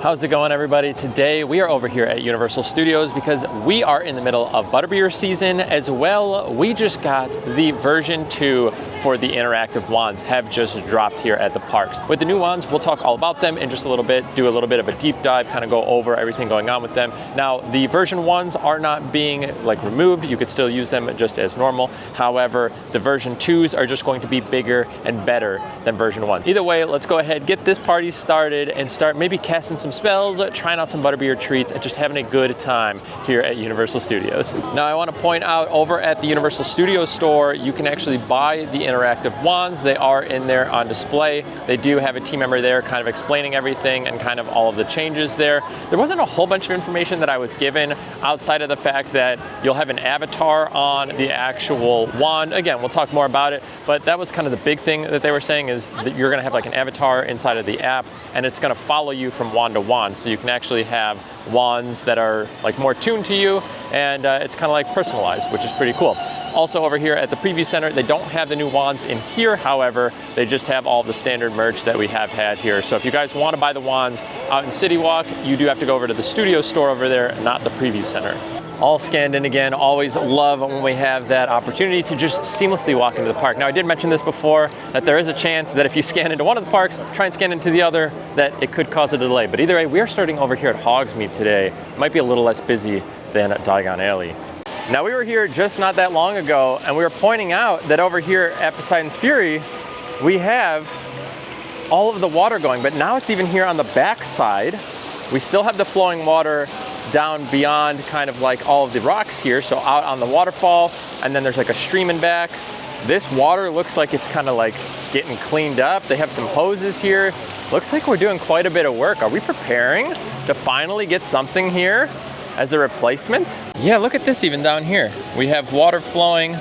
How's it going, everybody? Today we are over here at Universal Studios because we are in the middle of Butterbeer season as well. We just got the version 2 for the interactive wands have just dropped here at the parks. With the new wands, we'll talk all about them in just a little bit, do a little bit of a deep dive, kind of go over everything going on with them. Now, the version 1s are not being removed. You could still use them just as normal. However, the version 2s are just going to be bigger and better than version 1. Either way, let's go ahead, get this party started and start maybe casting some spells, trying out some Butterbeer treats, and just having a good time here at Universal Studios. Now, I want to point out over at the Universal Studios store, you can actually buy the interactive wands. They are in there on display. They do have a team member there kind of explaining everything and kind of all of the changes there. There wasn't a whole bunch of information that I was given outside of the fact that you'll have an avatar on the actual wand. Again, we'll talk more about it, but that was kind of the big thing that they were saying is that you're gonna have like an avatar inside of the app and it's gonna follow you from wand to wand. So you can actually have wands that are like more tuned to you and it's kind of like personalized, which is pretty cool. Also over here at the preview center, they don't have the new wands in here. However, they just have all the standard merch that we have had here. So if you guys want to buy the wands out in City Walk, you do have to go over to the studio store over there, not the preview center. All scanned in again. Always love when we have that opportunity to just seamlessly walk into the park. Now, I did mention this before, that there is a chance that if you scan into one of the parks, try and scan into the other, that it could cause a delay. But either way, we are starting over here at Hogsmeade today. Might be a little less busy than at Diagon Alley. Now, we were here just not that long ago, and we were pointing out that over here at Poseidon's Fury, we have all of the water going, but now it's even here on the back side. We still have the flowing water down beyond kind of like all of the rocks here, so out on the waterfall, and then there's like a stream in back. This water looks like it's kind of like getting cleaned up. They have some hoses here. Looks like we're doing quite a bit of work. Are we preparing to finally get something here as a replacement? Yeah, look at this even down here. We have water flowing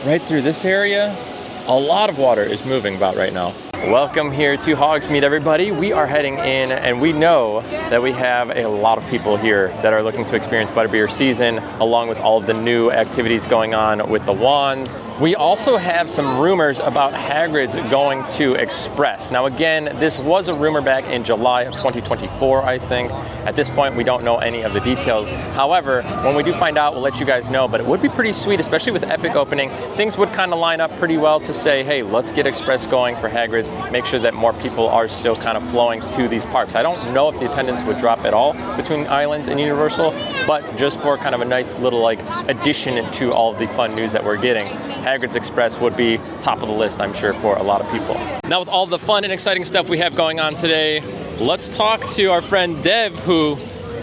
right through this area. A lot of water is moving about right now. Welcome here to Hogsmeade, everybody. We are heading in and we know that we have a lot of people here that are looking to experience Butterbeer season along with all of the new activities going on with the wands. We also have some rumors about Hagrid's going to Express. Now again, this was a rumor back in July of 2024, I think. At this point, we don't know any of the details. However, when we do find out, we'll let you guys know, but it would be pretty sweet, especially with Epic opening. Things would kind of line up pretty well to say, hey, let's get Express going for Hagrid's. Make sure that more people are still kind of flowing to these parks. I don't know if the attendance would drop at all between Islands and Universal, but just for kind of a nice little like addition to all of the fun news that we're getting, Hagrid's Express would be top of the list, I'm sure, for a lot of people. Now with all the fun and exciting stuff we have going on today, let's talk to our friend Dev, who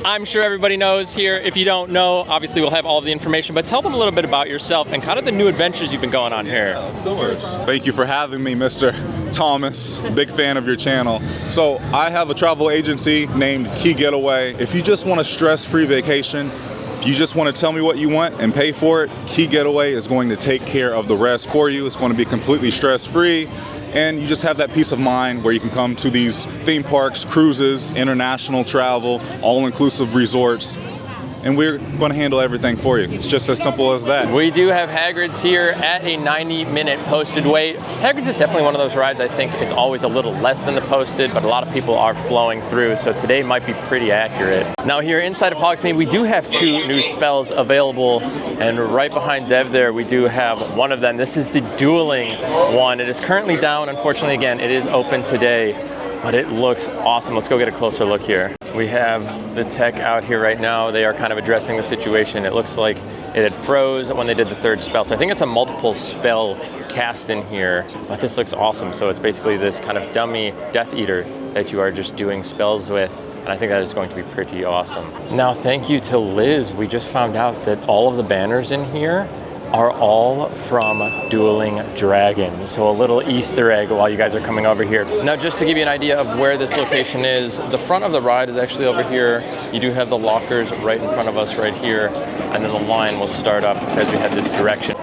I'm sure everybody knows here. If you don't know, obviously we'll have all of the information, but tell them a little bit about yourself and kind of the new adventures you've been going on here. Of course. Thank you for having me, Mr. Thomas. Big fan of your channel. So I have a travel agency named Key Getaway. If you just want a stress-free vacation, if you just want to tell me what you want and pay for it, Key Getaway is going to take care of the rest for you. It's going to be completely stress-free. And you just have that peace of mind where you can come to these theme parks, cruises, international travel, all-inclusive resorts, and we're going to handle everything for you. It's just as simple as that. We do have Hagrid's here at a 90-minute posted wait. Hagrid's is definitely one of those rides I think is always a little less than the posted, but a lot of people are flowing through, so today might be pretty accurate. Now here inside of Hogsmeade, we do have 2 new spells available, and right behind Dev there, we do have one of them. This is the Duelling one. It is currently down, unfortunately. Again, it is open today, but it looks awesome. Let's go get a closer look here. We have the tech out here right now. They are kind of addressing the situation. It looks like it had froze when they did the 3rd spell. So I think it's a multiple spell cast in here, but this looks awesome. So it's basically this kind of dummy Death Eater that you are just doing spells with. And I think that is going to be pretty awesome. Now, thank you to Liz. We just found out that all of the banners in here are all from Dueling Dragons. So a little Easter egg while you guys are coming over here. Now, just to give you an idea of where this location is, the front of the ride is actually over here. You do have the lockers right in front of us right here, and then the line will start up as we head this direction.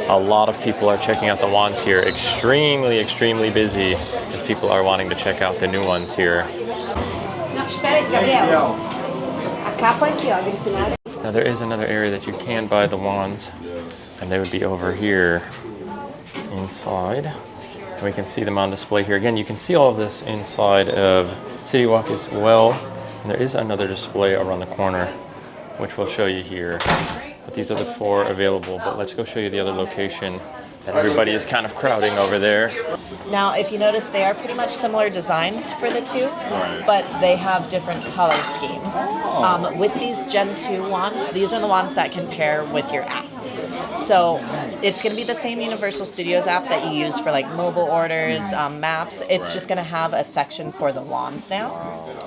A lot of people are checking out the wands here. Extremely, extremely busy as people are wanting to check out the new ones here. Now there is another area that you can buy the wands, and they would be over here inside. We can see them on display here. Again, you can see all of this inside of City Walk as well. And there is another display around the corner, which we'll show you here. But these are the 4 available, but let's go show you the other location that everybody is kind of crowding over there. Now, if you notice, they are pretty much similar designs for the 2, but they have different color schemes. With these Gen 2 wands, these are the wands that can pair with your app. So it's going to be the same Universal Studios app that you use for like mobile orders, maps. It's just going to have a section for the wands now,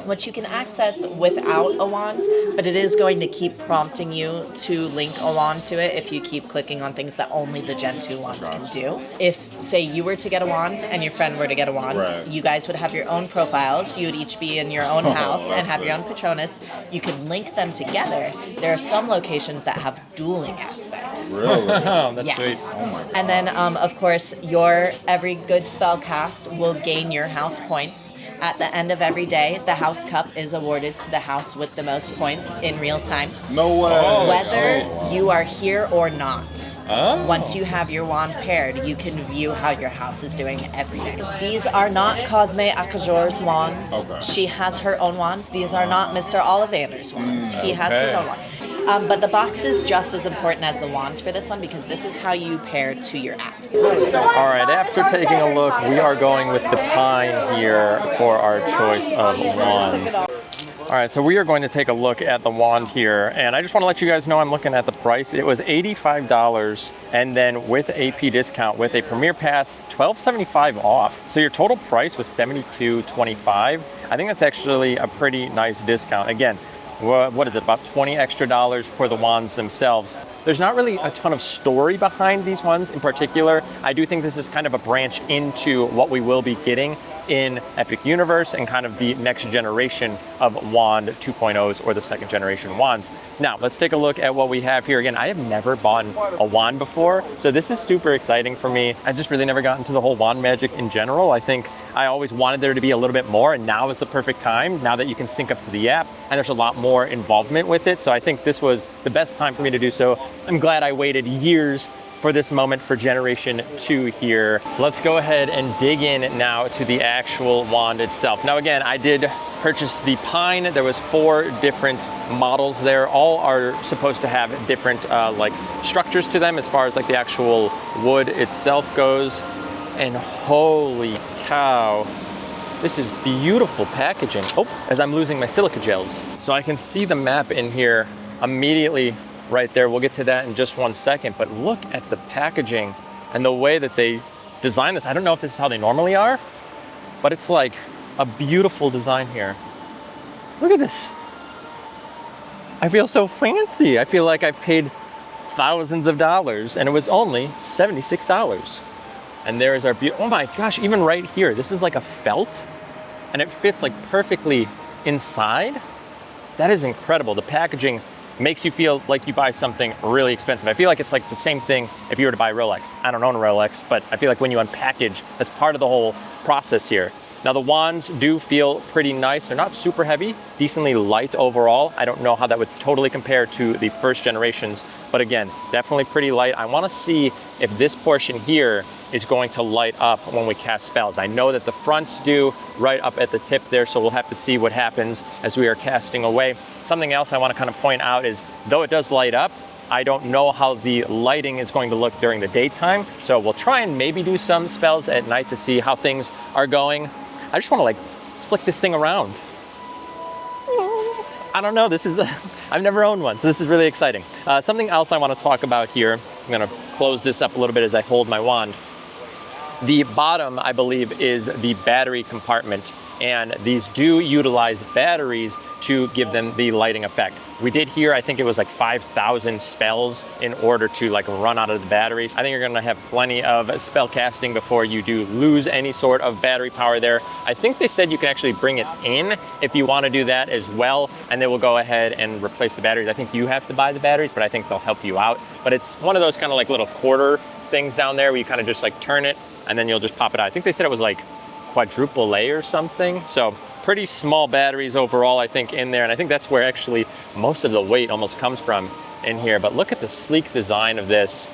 which you can access without a wand, but it is going to keep prompting you to link a wand to it if you keep clicking on things that only the Gen 2 wands can do. If, say, you were to get a wand and your friend were to get a wand, you guys would have your own profiles. You would each be in your own house and have your own Patronus. You could link them together. There are some locations that have dueling aspects. Really? That's Yes. sweet. Oh my God. And then, of course, your every good spell cast will gain your house points. At the end of every day, the house cup is awarded to the house with the most points in real time. No way. Whether you are here or not, once you have your wand paired, you can view how your house is doing every day. These are not Cosme Akajor's wands. Okay. She has her own wands. These are not Mr. Ollivander's wands. He has his own wands. But the box is just as important as the wands for this one because this is how you pair to your app. All right, after taking a look, we are going with the pine here for our choice of wands. All right, so we are going to take a look at the wand here, and I just want to let you guys know I'm looking at the price. It was $85, and then with AP discount, with a Premier Pass, $12.75 off. So your total price was $72.25. I think that's actually a pretty nice discount. Again, what is it, about $20 extra for the wands themselves. There's not really a ton of story behind these ones in particular. I do think this is kind of a branch into what we will be getting in Epic Universe and kind of the next generation of wand 2.0s or the second generation wands. Now, let's take a look at what we have here. Again, I have never bought a wand before, so this is super exciting for me. I just really never got into the whole wand magic in general. I think I always wanted there to be a little bit more, and now is the perfect time, now that you can sync up to the app, and there's a lot more involvement with it. So I think this was the best time for me to do so. I'm glad I waited years for this moment for Generation 2 here. Let's go ahead and dig in now to the actual wand itself. Now again, I did purchase the pine. There was 4 different models there. All are supposed to have different like structures to them as far as like the actual wood itself goes. And holy cow, this is beautiful packaging. Oh, as I'm losing my silica gels. So I can see the map in here immediately right there. We'll get to that in just one second, but look at the packaging and the way that they designed this. I don't know if this is how they normally are, but it's like a beautiful design here. Look at this. I feel so fancy. I feel like I've paid thousands of dollars and it was only $76. And there's our oh my gosh, even right here, this is like a felt and it fits like perfectly inside. That is incredible. The packaging makes you feel like you buy something really expensive. I feel like it's like the same thing if you were to buy a Rolex. I don't own a Rolex, but I feel like when you unpackage, that's part of the whole process here. Now the wands do feel pretty nice. They're not super heavy, decently light overall. I don't know how that would totally compare to the first generations, but again, definitely pretty light. I wanna see if this portion here is going to light up when we cast spells. I know that the fronts do right up at the tip there, so we'll have to see what happens as we are casting away. Something else I wanna kind of point out is, though it does light up, I don't know how the lighting is going to look during the daytime, so we'll try and maybe do some spells at night to see how things are going. I just wanna like flick this thing around. I don't know, this is, I've never owned one, so this is really exciting. Something else I wanna talk about here, I'm gonna close this up a little bit as I hold my wand. The bottom, I believe, is the battery compartment, and these do utilize batteries to give them the lighting effect. We did here, I think it was like 5,000 spells in order to like run out of the batteries. I think you're gonna have plenty of spell casting before you do lose any sort of battery power there. I think they said you can actually bring it in if you wanna do that as well, and they will go ahead and replace the batteries. I think you have to buy the batteries, but I think they'll help you out. But it's one of those kind of like little quarter things down there where you kind of just like turn it and then you'll just pop it out. I think they said it was like quadruple A or something. So pretty small batteries overall, I think, in there. And I think that's where actually most of the weight almost comes from in here. But look at the sleek design of this.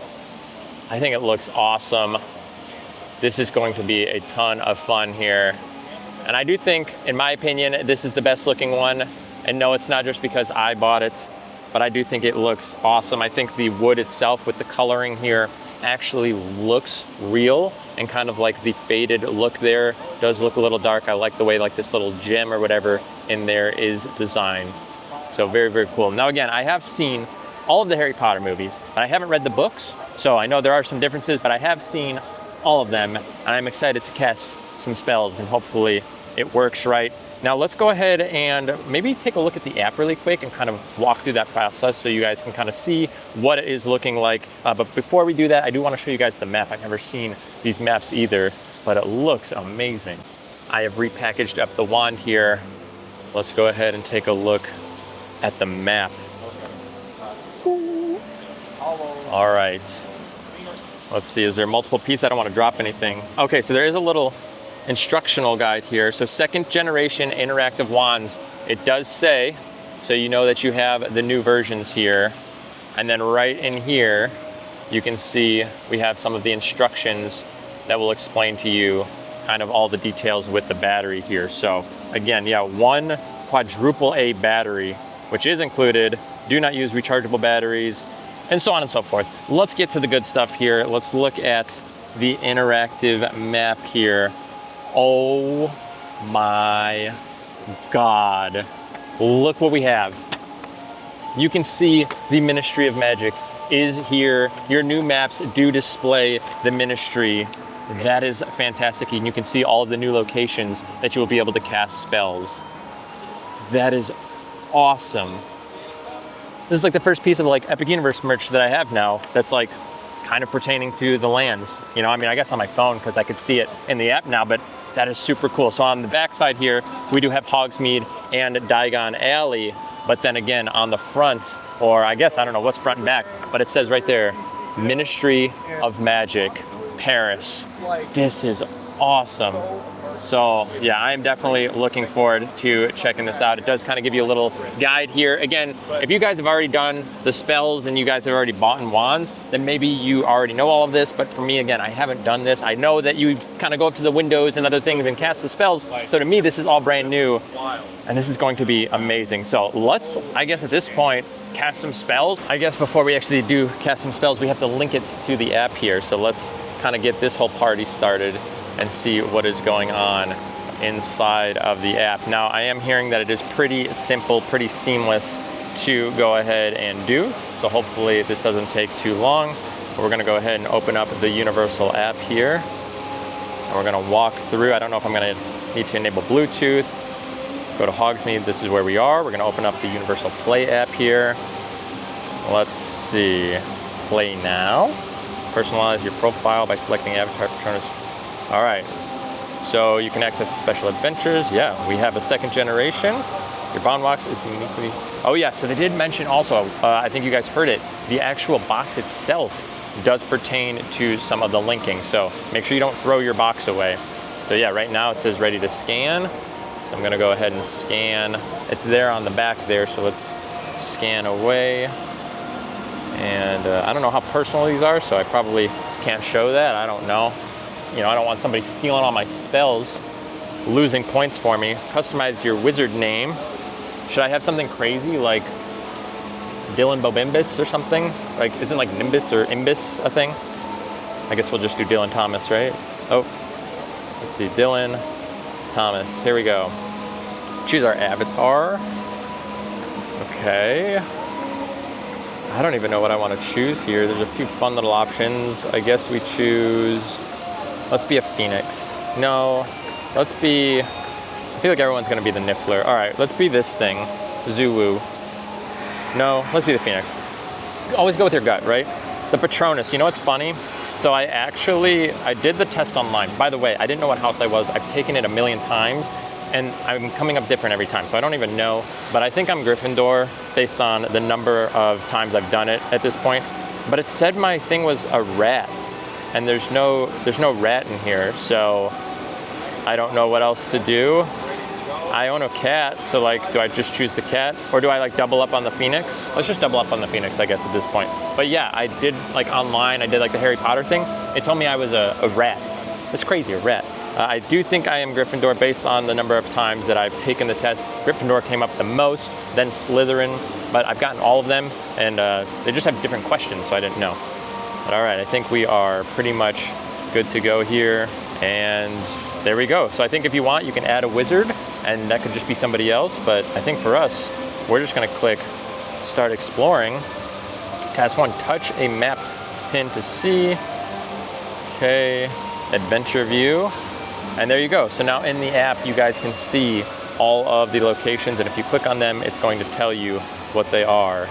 I think it looks awesome. This is going to be a ton of fun here. And I do think, in my opinion, this is the best looking one. And no, it's not just because I bought it, but I do think it looks awesome. I think the wood itself with the coloring here actually looks real, and kind of like the faded look there does look a little dark. I like the way like this little gem or whatever in there is designed. So very, very cool. Now again, I have seen all of the Harry Potter movies, but I haven't read the books. So I know there are some differences, but I have seen all of them, and I'm excited to cast some spells, and hopefully it works right. Now let's go ahead and maybe take a look at the app really quick and kind of walk through that process so you guys can kind of see what it is looking like. But before we do that, I do want to show you guys the map. I've never seen these maps either, but it looks amazing. I have repackaged up the wand here. Let's go ahead and take a look at the map. All right. Let's see, is there multiple pieces? I don't want to drop anything. Okay, so there is a little instructional guide here. So 2nd generation interactive wands, it does say, so you know that you have the new versions here. And then right in here, you can see we have some of the instructions that will explain to you kind of all the details with the battery here. So again, yeah, 1 quadruple A battery, which is included. Do not use rechargeable batteries, and so on and so forth. Let's get to the good stuff here. Let's look at the interactive map here. Oh my God. Look what we have. You can see the Ministry of Magic is here. Your new maps do display the Ministry. That is fantastic. And you can see all of the new locations that you will be able to cast spells. That is awesome. This is like the first piece of like Epic Universe merch that I have now that's like kind of pertaining to the lands. You know, I mean, I guess on my phone because I could see it in the app now, but that is super cool. So on the back side here, we do have Hogsmeade and Diagon Alley, but then again on the front, or I guess, I don't know what's front and back, but it says right there, Ministry of Magic, Paris. This is awesome. So yeah, I'm definitely looking forward to checking this out. It does kind of give you a little guide here. Again, if you guys have already done the spells and you guys have already bought in wands, then maybe you already know all of this. But for me, again, I haven't done this. I know that you kind of go up to the windows and other things and cast the spells. So to me, this is all brand new, and this is going to be amazing. So let's, I guess at this point, cast some spells. I guess before we actually do cast some spells, we have to link it to the app here. So let's kind of get this whole party started and see what is going on inside of the app. Now, I am hearing that it is pretty simple, pretty seamless to go ahead and do. So hopefully this doesn't take too long. But we're gonna go ahead and open up the Universal app here. And we're gonna walk through. I don't know if I'm gonna need to enable Bluetooth. Go to Hogsmeade, this is where we are. We're gonna open up the Universal Play app here. Let's see, play now. Personalize your profile by selecting Avatar Patronus. All right, so you can access special adventures. Yeah, we have a 2nd generation. Your bond box is uniquely... Oh yeah, so they did mention also, I think you guys heard it, the actual box itself does pertain to some of the linking. So make sure you don't throw your box away. So yeah, right now it says ready to scan. So I'm gonna go ahead and scan. It's there on the back there, so let's scan away. And I don't know how personal these are, so I probably can't show that, I don't know. You know, I don't want somebody stealing all my spells, losing points for me. Customize your wizard name. Should I have something crazy like Dylan Bobimbus or something? Like, isn't like Nimbus or Imbus a thing? I guess we'll just do Dylan Thomas, right? Oh, let's see, Dylan Thomas. Here we go. Choose our avatar. Okay. I don't even know what I want to choose here. There's a few fun little options. I guess we choose... Let's be a phoenix. No, let's be, I feel like everyone's gonna be the Niffler. All right, let's be this thing, Zuwu. No, let's be the phoenix. Always go with your gut, right? The Patronus, you know what's funny? So I did the test online. By the way, I didn't know what house I was. I've taken it a million times, and I'm coming up different every time, so I don't even know. But I think I'm Gryffindor based on the number of times I've done it at this point. But it said my thing was a rat. And there's no rat in here, so I don't know what else to do. I own a cat, so like, do I just choose the cat? Or do I like double up on the phoenix? Let's just double up on the phoenix, I guess, at this point. But yeah, I did like online, I did like the Harry Potter thing. It told me I was a rat. That's crazy, a rat. I do think I am Gryffindor based on the number of times that I've taken the test. Gryffindor came up the most, then Slytherin, but I've gotten all of them, and they just have different questions, so I didn't know. But all right, I think we are pretty much good to go here, and there we go. So I think if you want, you can add a wizard, and that could just be somebody else, but I think for us, we're just gonna click Start Exploring. Task 1, touch a map pin to see. Okay, Adventure View. And there you go. So now in the app, you guys can see all of the locations, and if you click on them, it's going to tell you what they are.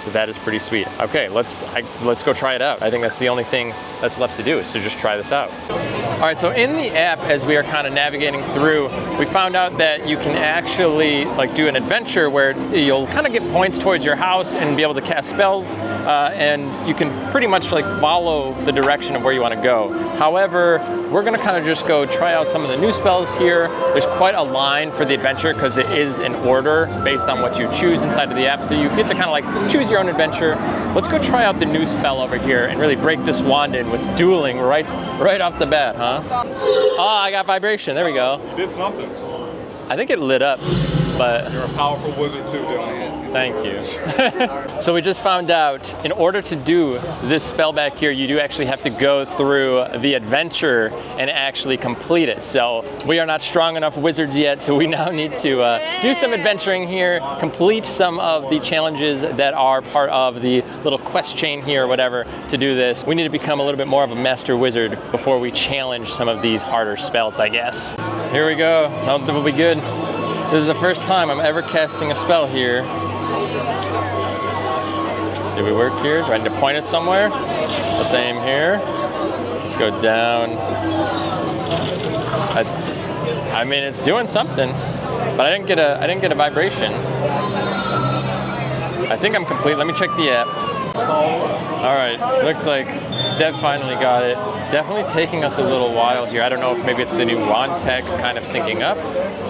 So that is pretty sweet. Okay, let's go try it out. I think that's the only thing that's left to do, is to just try this out. All right, so in the app, as we are kind of navigating through, we found out that you can actually like do an adventure where you'll kind of get points towards your house and be able to cast spells, and you can pretty much like follow the direction of where you want to go. However, we're gonna kind of just go try out some of the new spells here. There's quite a line for the adventure because it is in order based on what you choose inside of the app. So you get to kind of like choose your own adventure. Let's go try out the new spell over here and really break this wand in with Dueling right off the bat, huh? Oh, I got vibration. There we go. You did something. I think it lit up, but You're a powerful wizard too, Dylan. thank you. So we just found out, in order to do this spell back here, you do actually have to go through the adventure and actually complete it. So we are not strong enough wizards yet, so we now need to do some adventuring here, complete some of the challenges that are part of the little quest chain here or whatever to do this. We need to become a little bit more of a master wizard before we challenge some of these harder spells, I guess. Here we go. I think we'll be good. This is the first time I'm ever casting a spell here. Did we work here? Do I need to point it somewhere? Let's aim here. Let's go down. I mean, it's doing something, but I didn't get a vibration. I think I'm complete. Let me check the app. All right, looks like Dev finally got it. Definitely taking us a little while here. I don't know if maybe it's the new wand tech kind of syncing up,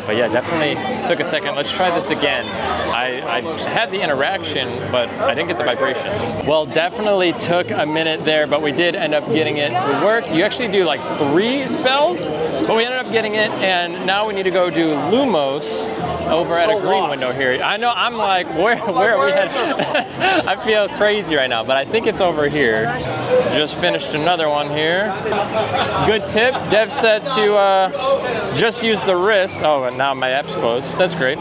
but yeah, definitely took a second. Let's try this again. I had the interaction, but I didn't get the vibrations. Well, definitely took a minute there, but we did end up getting it to work. You actually do like 3 spells, but we ended up getting it, and now we need to go do Lumos over at a green window here. I know, I'm like, where are we at? I feel crazy right now, but I think it's over here. Just finished another one here. Good tip. Dev said to just use the wrist. Oh, and now my app's closed. That's great.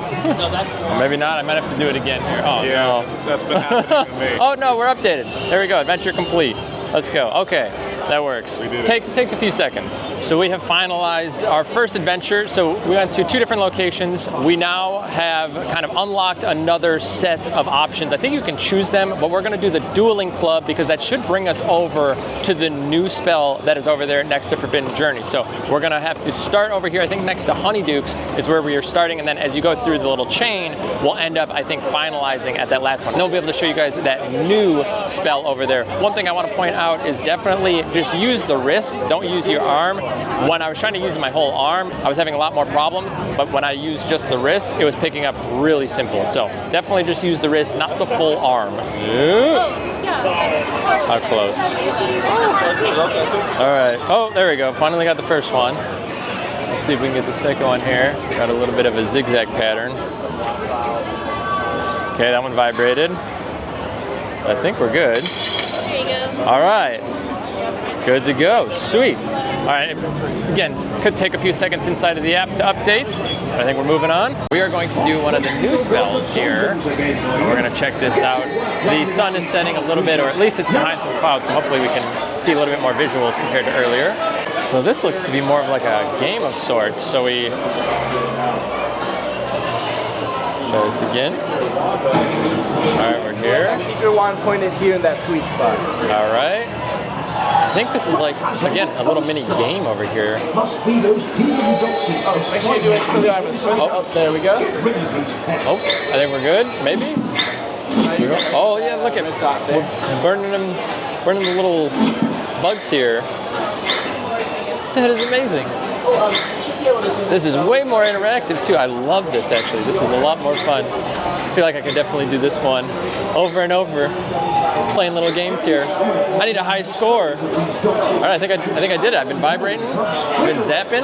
Maybe not. I might have to do it again here. Oh, Yeah, no. that's been happening to me. Oh, no, we're updated. There we go. Adventure complete. Let's go. Okay, that works. We did it. Takes a few seconds. So we have finalized our first adventure. So we went to 2 different locations. We now have kind of unlocked another set of options. I think you can choose them, but we're gonna do the Dueling Club because that should bring us over to the new spell that is over there next to Forbidden Journey. So we're gonna have to start over here. I think next to Honeydukes is where we are starting, and then as you go through the little chain, we'll end up, I think, finalizing at that last one. Then we'll be able to show you guys that new spell over there. One thing I want to point out is definitely just use the wrist, don't use your arm. When I was trying to use my whole arm, I was having a lot more problems, but when I used just the wrist, it was picking up really simple. So definitely just use the wrist, not the full arm. How close. All right, oh, there we go. Finally got the first one. Let's see if we can get the second one here. Got a little bit of a zigzag pattern. Okay, that one vibrated. I think we're good. There you go. All right, good to go, sweet. All right, again, could take a few seconds inside of the app to update, but I think we're moving on. We are going to do one of the new spells here. And we're gonna check this out. The sun is setting a little bit, or at least it's behind some clouds, so hopefully we can see a little bit more visuals compared to earlier. So this looks to be more of like a game of sorts. So we try this again. All right, we're here. Keep your wand pointed here in that sweet spot. All right. I think this is like, again, a little mini game over here. Oh, make sure you do Expelliarmus first. Oh, there we go. Oh, I think we're good, maybe? Oh yeah, look at, we're burning the little bugs here. That is amazing. This is way more interactive too. I love this actually. This is a lot more fun. feel like I could definitely do this one over and over. Playing little games here. I need a high score. All right, I think I did it. I've been vibrating, I've been zapping.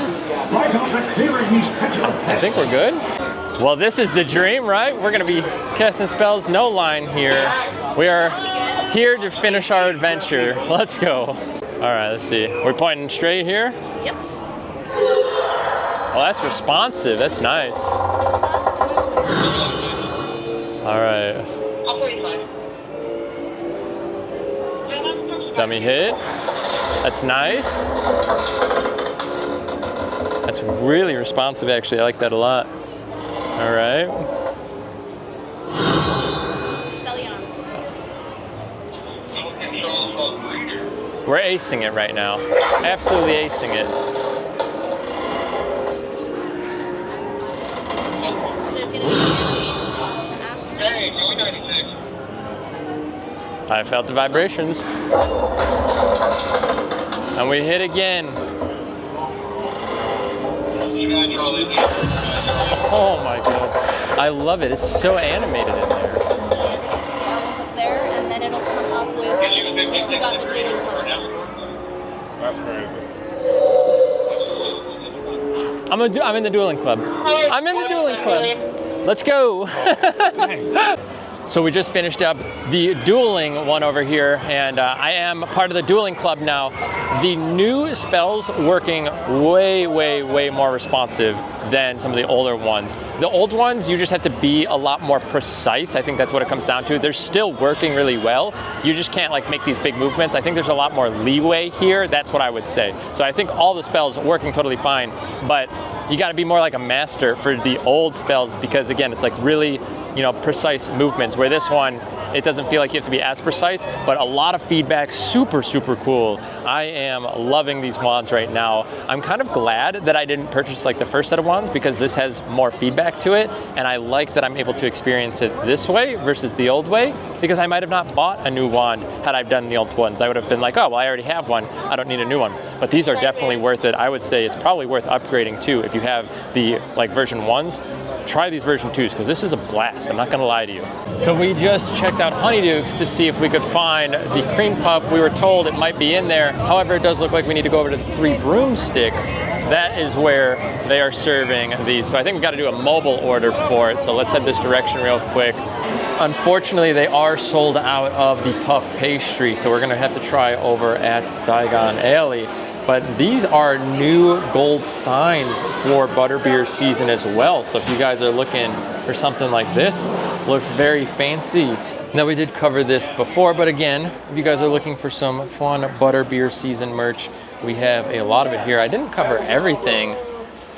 I think we're good. Well, this is the dream, right? We're gonna be casting spells, no line here. We are here to finish our adventure. Let's go. All right, let's see. We're pointing straight here? Yep. Oh, that's responsive. That's nice. All right. Dummy hit. That's nice. That's really responsive, actually. I like that a lot. All right. We're acing it right now. Absolutely acing it. There's gonna be after. I felt the vibrations. And we hit again. Oh my god. I love it. It's so animated in there. Almost up there, and then it'll come up with if you got the Dueling Club. That's crazy. I'm in the Dueling Club. I'm in the Dueling Club. Let's go. So we just finished up the Dueling one over here, and I am part of the Dueling Club now. The new spells working way, way, way more responsive than some of the older ones. The old ones, you just have to be a lot more precise. I think that's what it comes down to. They're still working really well. You just can't like make these big movements. I think there's a lot more leeway here. That's what I would say. So I think all the spells are working totally fine, but you gotta be more like a master for the old spells because again, it's like really, you know, precise movements, where this one, it doesn't feel like you have to be as precise, but a lot of feedback, super, super cool. I am loving these wands right now. I'm kind of glad that I didn't purchase like the first set of wands because this has more feedback to it, and I like that I'm able to experience it this way versus the old way, because I might have not bought a new wand had I done the old ones. I would have been like, oh, well, I already have one. I don't need a new one. But these are definitely worth it. I would say it's probably worth upgrading too. If you have the like version 1s, try these version 2s because this is a blast. I'm not gonna lie to you. So we just checked out Honeydukes to see if we could find the cream puff. We were told it might be in there. However, it does look like we need to go over to the Three Broomsticks. That is where they are serving these. So I think we got to do a mobile order for it. So let's head this direction real quick. Unfortunately, they are sold out of the puff pastry. So we're gonna have to try over at Diagon Alley. But these are new gold steins for butterbeer season as well. So if you guys are looking for something like this, looks very fancy. Now we did cover this before, but again, if you guys are looking for some fun butterbeer season merch, we have a lot of it here. I didn't cover everything.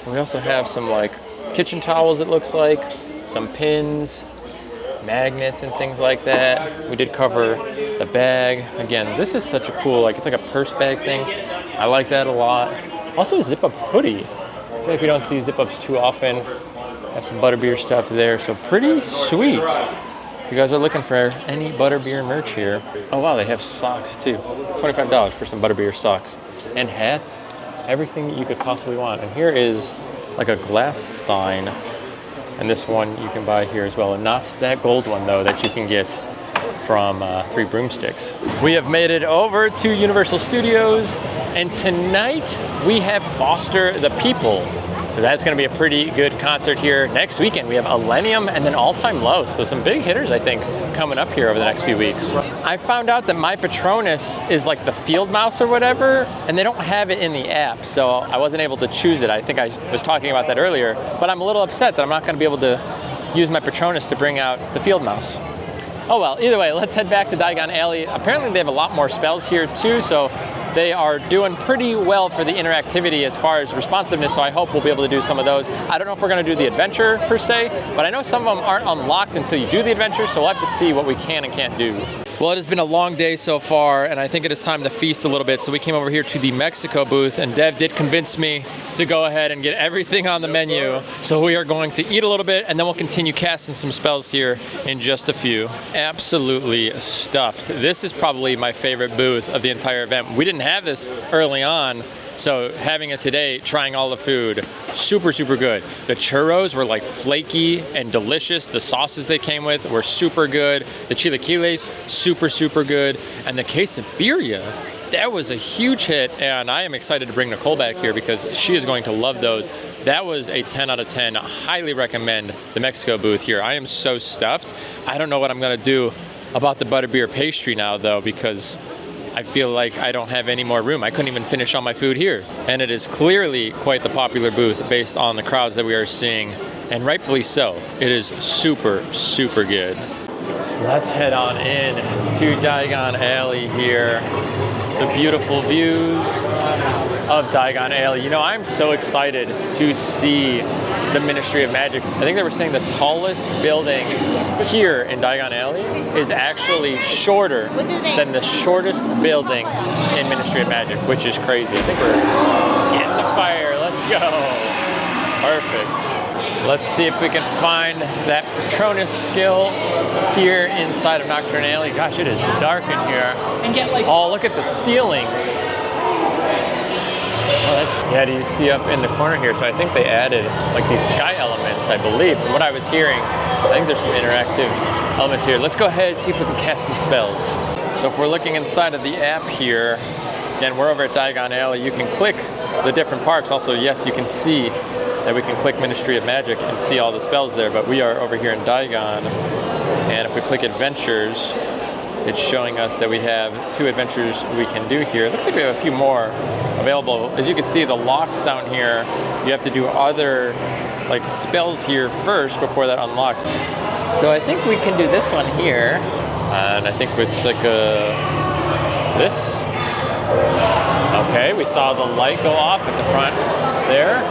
We also have some like kitchen towels, it looks like, some pins, magnets and things like that. We did cover the bag. Again, this is such a cool, like it's like a purse bag thing. I like that a lot. Also a zip up hoodie. I feel like we don't see zip ups too often. Have some butterbeer stuff there, so pretty sweet. If you guys are looking for any butterbeer merch here. Oh wow, they have socks too. $25 for some butterbeer socks. And hats, everything that you could possibly want. And here is like a glass stein. And this one you can buy here as well. And not that gold one though that you can get from Three Broomsticks. We have made it over to Universal Studios, and tonight we have Foster the People. So that's gonna be a pretty good concert here. Next weekend we have Millennium and then All Time Low. So some big hitters, I think, coming up here over the next few weeks. I found out that my Patronus is like the field mouse or whatever, and they don't have it in the app, so I wasn't able to choose it. I think I was talking about that earlier, but I'm a little upset that I'm not gonna be able to use my Patronus to bring out the field mouse. Oh well, either way, let's head back to Diagon Alley. Apparently they have a lot more spells here too, so they are doing pretty well for the interactivity as far as responsiveness, so I hope we'll be able to do some of those. I don't know if we're gonna do the adventure per se, but I know some of them aren't unlocked until you do the adventure, so we'll have to see what we can and can't do. Well, it has been a long day so far, and I think it is time to feast a little bit, so we came over here to the Mexico booth, and Dev did convince me to go ahead and get everything on the menu. So we are going to eat a little bit, and then we'll continue casting some spells here in just a few. Absolutely stuffed. This is probably my favorite booth of the entire event. We didn't have this early on, So having it today, trying all the food, super, super good. The churros were like flaky and delicious. The sauces they came with were super good. The chilaquiles, super, super good. And the quesadilla, that was a huge hit. And I am excited to bring Nicole back here because she is going to love those. That was a 10 out of 10. Highly recommend the Mexico booth here. I am so stuffed. I don't know what I'm gonna do about the butterbeer pastry now though, because I feel like I don't have any more room. I couldn't even finish all my food here. And it is clearly quite the popular booth based on the crowds that we are seeing, and rightfully so. It is super, super good. Let's head on in to Diagon Alley here. The beautiful views of Diagon Alley. You know, I'm so excited to see the Ministry of Magic. I think they were saying the tallest building here in Diagon Alley is actually shorter than the shortest building in Ministry of Magic, which is crazy. I think we're getting the fire. Let's go. Perfect. Let's see if we can find that Patronus skill here inside of Nocturne Alley. Gosh, it is dark in here. And get like. Oh, look at the ceilings. Oh, that's, yeah, do you see up in the corner here? So I think they added like these sky elements, I believe. From what I was hearing, I think there's some interactive elements here. Let's go ahead and see if we can cast some spells. So if we're looking inside of the app here, again, we're over at Diagon Alley. You can click the different parks. Also, yes, you can see that we can click Ministry of Magic and see all the spells there, but we are over here in Diagon. And if we click Adventures, it's showing us that we have 2 adventures we can do here. It looks like we have a few more available. As you can see, the locks down here, you have to do other like spells here first before that unlocks. So I think we can do this one here. And I think it's like this. Okay, we saw the light go off at the front there.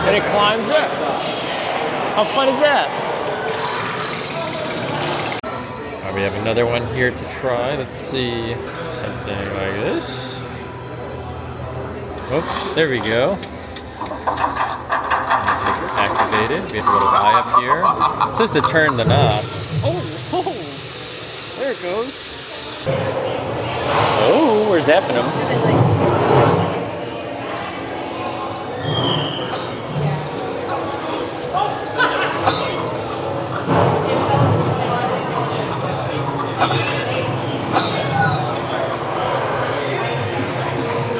And it climbs up. How fun is that? We have another one here to try. Let's see, something like this. Oh, there we go. It's activated. We have a little eye up here. It says to turn the knob. Oh, there it goes. Oh, we're zapping them.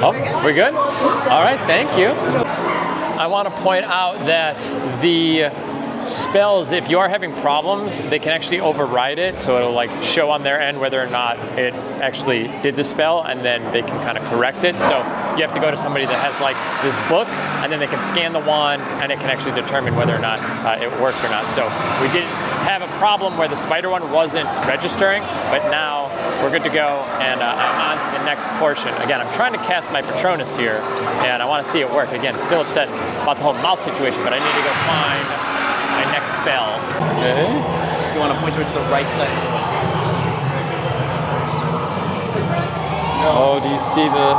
Oh, we're good? All right, thank you. I want to point out that the spells, if you are having problems, they can actually override it. So it'll like show on their end whether or not it actually did the spell, and then they can kind of correct it. So you have to go to somebody that has like this book, and then they can scan the wand, and it can actually determine whether or not it worked or not. So we did have a problem where the spider one wasn't registering, but now we're good to go, and I'm on to the next portion. Again, I'm trying to cast my Patronus here, and I want to see it work. Again, still upset about the whole mouse situation, but I need to go find my next spell. Okay. You want to point towards the right side of the wand. Oh, do you see the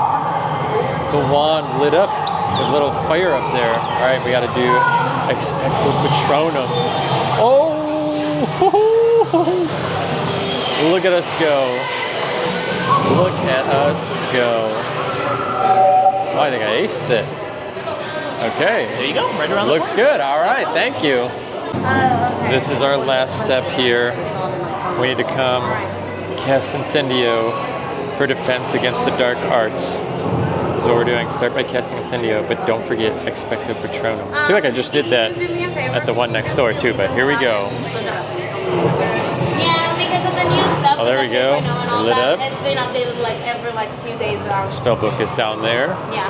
wand lit up? There's a little fire up there. All right, we got to do Expecto Patronum. Oh! Look at us go. Look at us go. Oh, I think I aced it. Okay. There you go, right around the Looks corner. good. All right, thank you. This is our last step here. We need to come cast Incendio for defense against the dark arts. That's what we're doing. Start by casting Incendio, but don't forget Expecto Patronum. I feel like I just did that at the one next door too, but here we go. Yeah, because of the new stuff. Oh, there we go. Lit up. It's been updated like every few days now. Spellbook is down there. Yeah,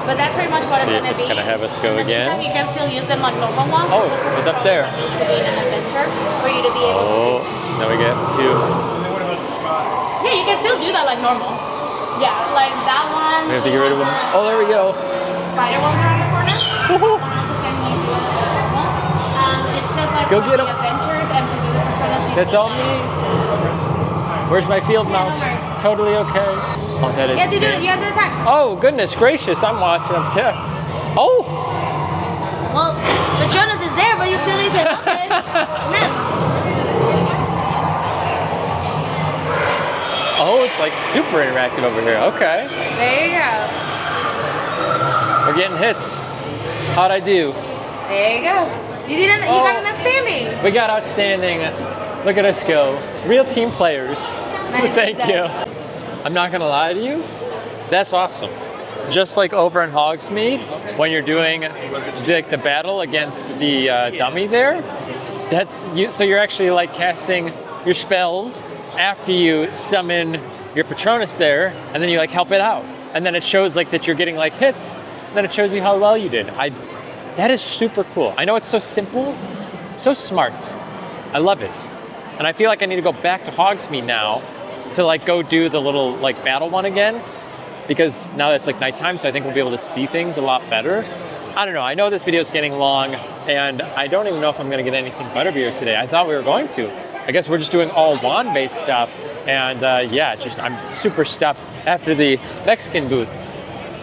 but that's pretty much what See it's if gonna it's be. gonna have us go again. You can still use them on normal ones. Oh, it's up there. To be an adventure for you to be able. Oh, now we get two. Yeah, you can still do that like normal. Yeah, like that one. We have to get rid of them. Oh, there we go. Spider one around the corner. That one also can be used as normal. It's just like Go for get the 'em. adventures and to do the Patronus. That's all me. Where's my field mouse? Totally okay. Oh, that is. You have to do it. You have to attack. Oh, goodness gracious! I'm watching up there. Oh. Well, Patronus is there, but you still need to help it. No. Oh, it's like super interactive over here. Okay. There you go. getting hits. How'd I do? There you go. You didn't. You got an outstanding. We got outstanding. Look at us go. Real team players. Thank you. I'm not gonna lie to you. That's awesome. Just like over in Hogsmeade, when you're doing the battle against the dummy there, that's you. So you're actually like casting your spells after you summon your Patronus there, and then you like help it out, and then it shows like that you're getting like hits, and then it shows you how well you did. That is super cool. I know it's so simple, so smart. I love it, and I feel like I need to go back to Hogsmeade now to like go do the little like battle one again, because now it's like nighttime, so I think we'll be able to see things a lot better. I don't know. I know this video is getting long, and I don't even know if I'm gonna get anything butterbeer today. I thought we were going to. I guess we're just doing all wand-based stuff, and yeah, just I'm super stuffed after the Mexican booth.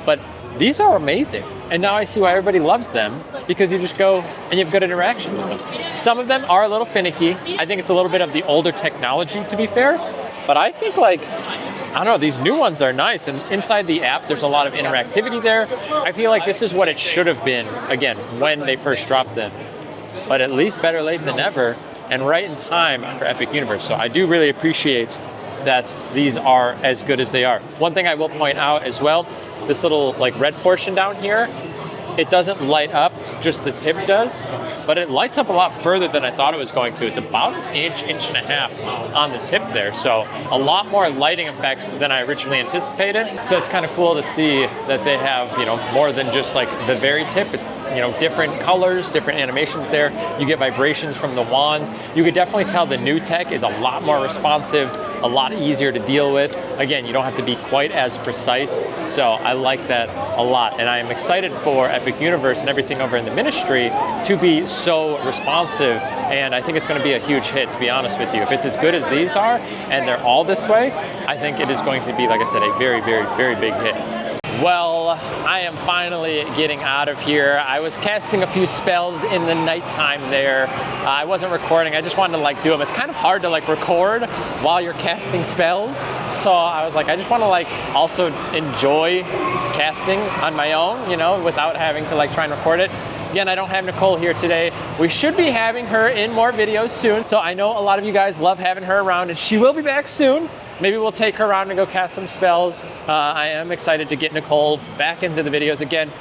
But these are amazing, and now I see why everybody loves them, because you just go and you have good interaction with them. Some of them are a little finicky. I think it's a little bit of the older technology, to be fair, but I think like, I don't know, these new ones are nice, and inside the app there's a lot of interactivity there. I feel like this is what it should have been, again, when they first dropped them. But at least better late than never, and right in time for Epic Universe. So I do really appreciate that these are as good as they are. One thing I will point out as well, this little like red portion down here, it doesn't light up, just the tip does, but it lights up a lot further than I thought it was going to. It's about an inch and a half on the tip there. So a lot more lighting effects than I originally anticipated. So it's kind of cool to see that they have, you know, more than just like the very tip. It's, you know, different colors, different animations there. You get vibrations from the wands. You could definitely tell the new tech is a lot more responsive, a lot easier to deal with. Again, you don't have to be quite as precise. So I like that a lot. And I am excited for Epic Universe and everything over in the ministry to be so responsive. And I think it's going to be a huge hit, to be honest with you. If it's as good as these are, and they're all this way, I think it is going to be, like I said, a very, very, very big hit. Well, I am finally getting out of here. I was casting a few spells in the nighttime there. I wasn't recording, I just wanted to like do them. It's kind of hard to like record while you're casting spells. So I was like, I just want to like also enjoy casting on my own, you know, without having to like try and record it. Again, I don't have Nicole here today. We should be having her in more videos soon. So I know a lot of you guys love having her around, and she will be back soon. Maybe we'll take her around and go cast some spells. I am excited to get Nicole back into the videos again.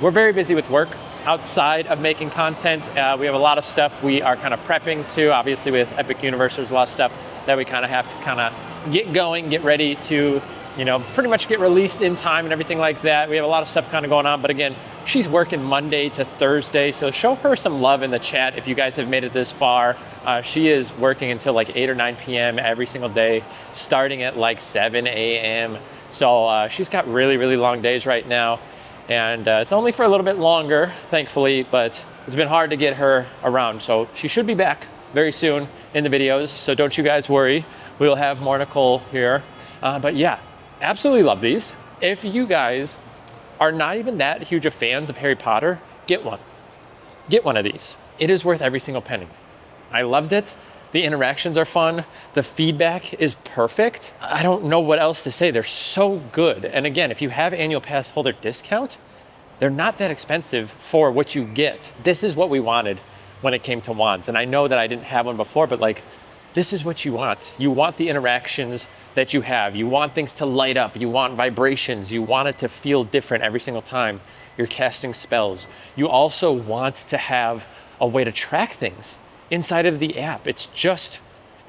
We're very busy with work outside of making content. We have a lot of stuff we are kind of prepping to. Obviously with Epic Universe, there's a lot of stuff that we kind of have to kind of get going, get ready to, you know, pretty much get released in time and everything like that. We have a lot of stuff kind of going on, but again, she's working Monday to Thursday, so show her some love in the chat if you guys have made it this far. She is working until like 8 or 9 p.m. every single day, starting at like 7 a.m. So she's got really, really long days right now, and it's only for a little bit longer, thankfully, but it's been hard to get her around. So she should be back very soon in the videos, so don't you guys worry. We'll have more Nicole here, but yeah. Absolutely love these. If you guys are not even that huge of fans of Harry Potter, get one. Get one of these. It is worth every single penny. I loved it. The interactions are fun. The feedback is perfect. I don't know what else to say. They're so good. And again, if you have annual pass holder discount, they're not that expensive for what you get. This is what we wanted when it came to wands. And I know that I didn't have one before, but like, this is what you want. You want the interactions that you have. You want things to light up. You want vibrations. You want it to feel different every single time you're casting spells. You also want to have a way to track things inside of the app. It's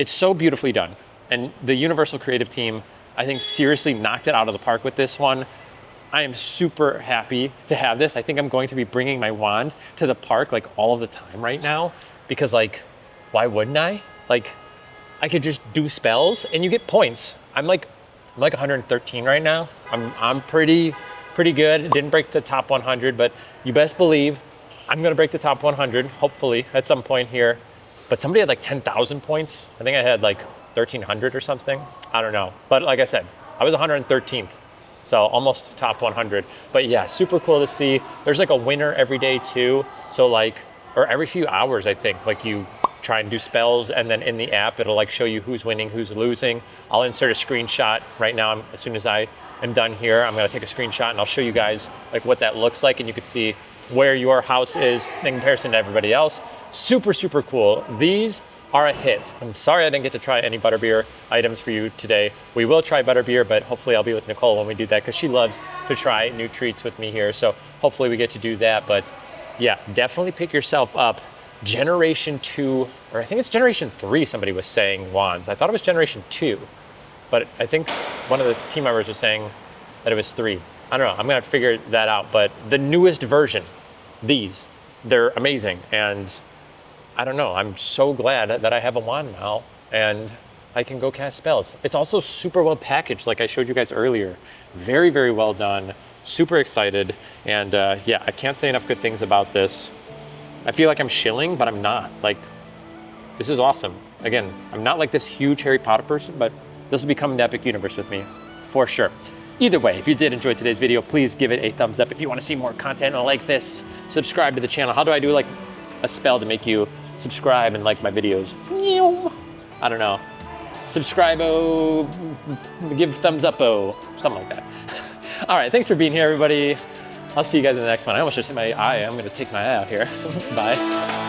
so beautifully done. And the Universal Creative team, I think, seriously knocked it out of the park with this one. I am super happy to have this. I think I'm going to be bringing my wand to the park like all of the time right now, because like, why wouldn't I? Like, I could just do spells and you get points. I'm like 113 right now. I'm pretty good. Didn't break the top 100, but you best believe I'm gonna break the top 100, hopefully at some point here. But somebody had like 10,000 points. I think I had like 1,300 or something. I don't know. But like I said, I was 113th. So almost top 100. But yeah, super cool to see. There's like a winner every day too. So like, or every few hours, I think, like you try and do spells, and then in the app, it'll like show you who's winning, who's losing. I'll insert a screenshot right now as soon as I am done here, I'm gonna take a screenshot and I'll show you guys like what that looks like, and you can see where your house is in comparison to everybody else. Super, super cool. These are a hit. I'm sorry I didn't get to try any butterbeer items for you today. We will try butterbeer, but hopefully I'll be with Nicole when we do that, because she loves to try new treats with me here. So hopefully we get to do that. But yeah, definitely pick yourself up Generation 2, or I think it's Generation 3, somebody was saying wands. I thought it was Generation 2, but I think one of the team members was saying that it was 3. I don't know, I'm gonna figure that out. But the newest version, they're amazing. And I don't know, I'm so glad that I have a wand now and I can go cast spells. It's also super well packaged, like I showed you guys earlier. Very, very well done. Super excited. And yeah, I can't say enough good things about this. I feel like I'm shilling, but I'm not. Like, this is awesome. Again, I'm not like this huge Harry Potter person, but this will become an epic universe with me, for sure. Either way, if you did enjoy today's video, please give it a thumbs up. If you want to see more content like this, subscribe to the channel. How do I do like a spell to make you subscribe and like my videos? I don't know. Subscribe-o, give thumbs up-o, something like that. All right, thanks for being here, everybody. I'll see you guys in the next one. I almost just hit my eye. I'm gonna take my eye out here. Bye.